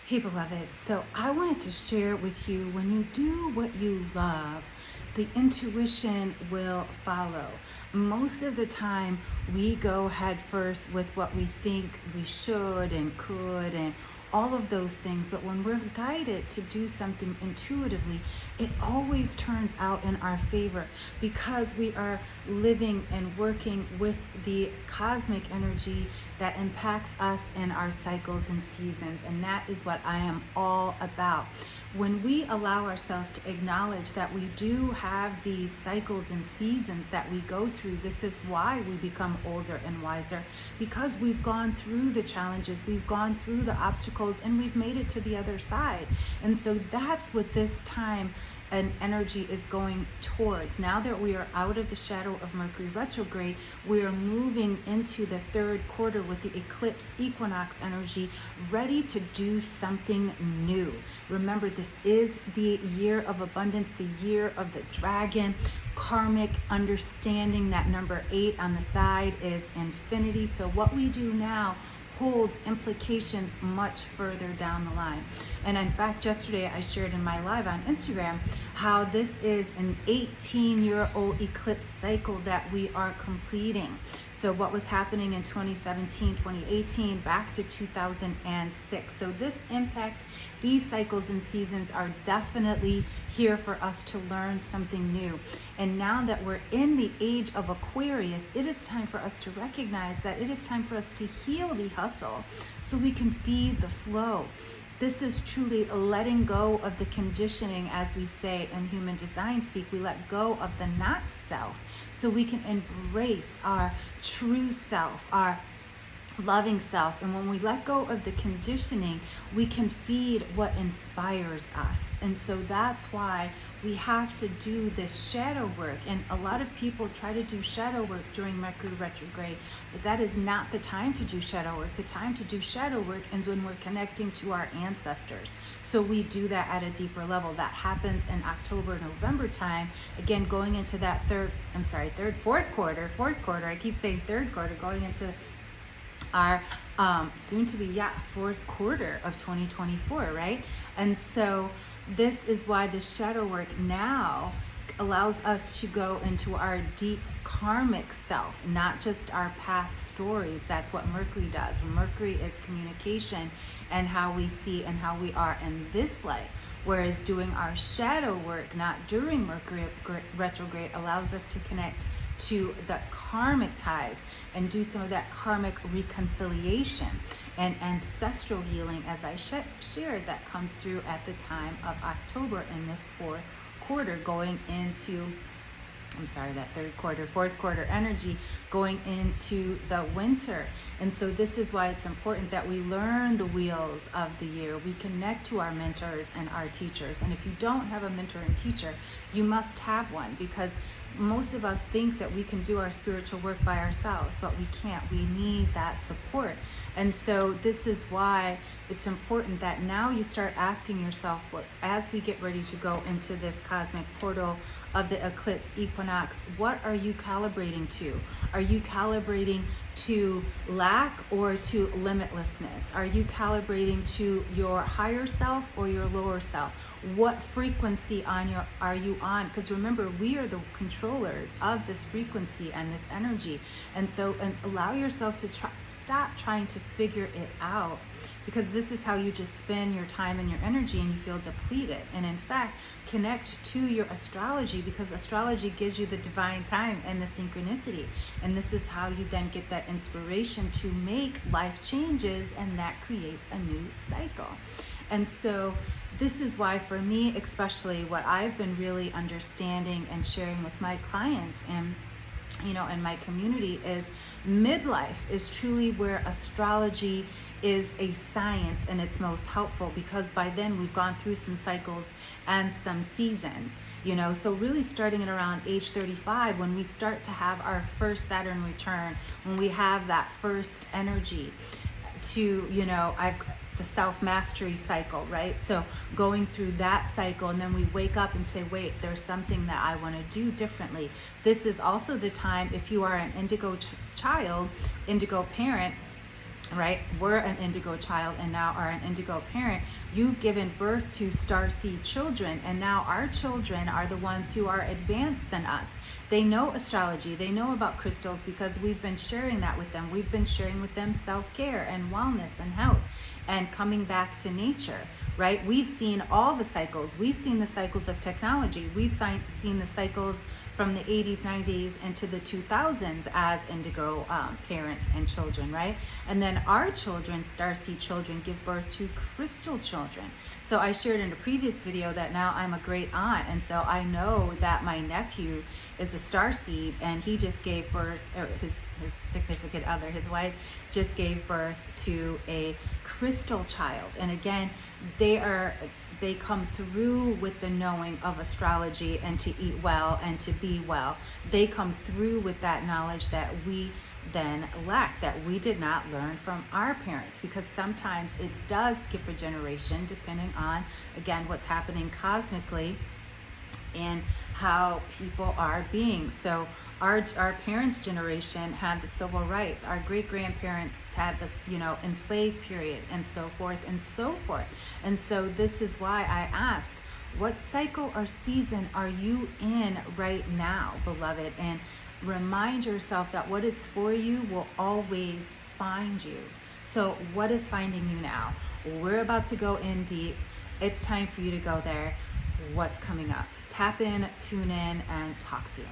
Hey beloved, so I wanted to share with you, when you do what you love, the intuition will follow. Most of the time we go head first with what we think we should and could and all of those things, but when we're guided to do something intuitively, it always turns out in our favor because we are living and working with the cosmic energy that impacts us in our cycles and seasons, and that is what I am all about. When we allow ourselves to acknowledge that we do have these cycles and seasons that we go through, this is why we become older and wiser, because we've gone through the challenges, we've gone through the obstacles, and we've made it to the other side. And so that's what this time and energy is going towards. Now that we are out of the shadow of Mercury retrograde, we are moving into the third quarter with the eclipse equinox energy, ready to do something new. Remember, this is the year of abundance, the year of the dragon. Karmic understanding, that number 8 on the side is infinity. So what we do now holds implications much further down the line. And in fact, yesterday I shared in my live on Instagram how this is an 18-year-old eclipse cycle that we are completing. So what was happening in 2017, 2018, back to 2006. So this impact, these cycles and seasons are definitely here for us to learn something new. And now that we're in the age of Aquarius, it is time for us to recognize that it is time for us to heal the hustle so we can feed the flow. This is truly letting go of the conditioning, as we say in human design speak. We let go of the not self so we can embrace our true self, our loving self. And when we let go of the conditioning, we can feed what inspires us. And so that's why we have to do this shadow work. And a lot of people try to do shadow work during Mercury retrograde, but that is not the time to do shadow work. The time to do shadow work is when we're connecting to our ancestors. So we do that at a deeper level. That happens in October, November time. Again, going into that fourth quarter. I keep saying third quarter, going into our soon to be fourth quarter of 2024, right? And so this is why the shadow work now allows us to go into our deep karmic self, not just our past stories. That's what Mercury does. Mercury is communication and how we see and how we are in this life. Whereas doing our shadow work, not during Mercury retrograde, allows us to connect to the karmic ties and do some of that karmic reconciliation and ancestral healing, as I shared, that comes through at the time of October in this fourth quarter, going into fourth quarter energy going into the winter. And so this is why it's important that we learn the wheels of the year. We connect to our mentors and our teachers. And if you don't have a mentor and teacher, you must have one, because most of us think that we can do our spiritual work by ourselves, but we can't. We need that support. And so this is why it's important that now you start asking yourself, as we get ready to go into this cosmic portal of the eclipse equinox, what are you calibrating to? Are you calibrating to lack or to limitlessness? Are you calibrating to your higher self or your lower self? What frequency are you on? Because remember, we are the controllers of this frequency and this energy. And so allow yourself to stop trying to figure it out, because this is how you just spend your time and your energy and you feel depleted. And in fact, connect to your astrology, because astrology gives you the divine time and the synchronicity. And this is how you then get that inspiration to make life changes, and that creates a new cycle. And so this is why, for me especially, what I've been really understanding and sharing with my clients and in my community is midlife is truly where astrology is a science and it's most helpful, because by then we've gone through some cycles and some seasons, so really starting at around age 35, when we start to have our first Saturn return, when we have that first energy to, the self-mastery cycle, right? So going through that cycle, and then we wake up and say, wait, there's something that I want to do differently. This is also the time, if you are an indigo child, indigo parent, right? We're an indigo child and now are an indigo parent. You've given birth to starseed children, and now our children are the ones who are advanced than us. They know astrology, they know about crystals because we've been sharing that with them. We've been sharing with them self-care and wellness and health and coming back to nature, right? We've seen all the cycles. We've seen the cycles of technology. We've seen the cycles from the 80s, 90s into the 2000s as indigo parents and children, right? And then our children, starseed children, give birth to crystal children. So I shared in a previous video that now I'm a great aunt, and so I know that my nephew is a starseed, and he just gave birth, or his significant other, his wife, just gave birth to a crystal child. And again, they come through with the knowing of astrology and to eat well and to be well. They come through with that knowledge that we then lack, that we did not learn from our parents, because sometimes it does skip a generation depending on, again, what's happening cosmically and how people are being. So our parents' generation had the civil rights. Our great-grandparents had the, enslaved period, and so forth and so forth. And so this is why I ask, what cycle or season are you in right now, beloved? And remind yourself that what is for you will always find you. So what is finding you now? We're about to go in deep. It's time for you to go there. What's coming up? Tap in, tune in, and talk soon.